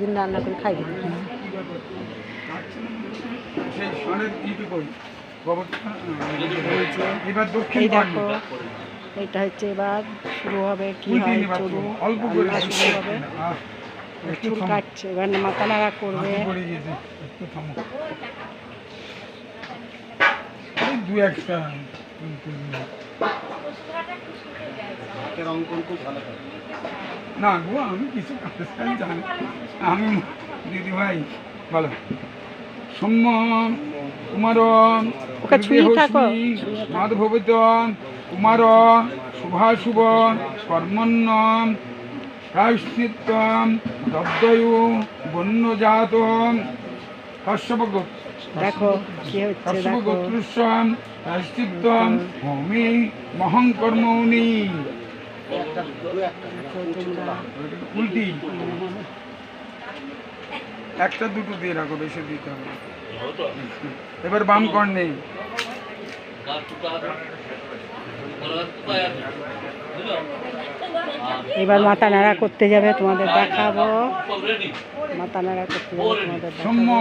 প্রতিদিন রান্না করে খাই দিবি। এই দেখো, এটা হচ্ছে এবার শুরু হবে, কি হয় চুল শুরু হবে, চুল কাটছে, এবার মাথা নাড়া করবে। না গো, আমি কিছু জানি, আমি দিদি ভাই বলো। সৌম্য কুমার মাধভবিত কুমার শুভাশুভ কর্মণ্য প্রায়শ্চিত্ত দব্দয়ু বন্যজাত কশ্যপ দেখো কি হচ্ছে, দেখো গোত্রস্যাম প্রায়শ্চিত্ত হোমি মহং কর্মণি। উল্টি একটা দুটো দিয়ে রাখো, বেশি দিতে হবে। এবার বাম কর্ণে এবার মাথা নাড়া করতে যাবে, তোমাদের দেখাবো। মাথা নাড়া করতে যাবে, তোমাদের দেখাবো।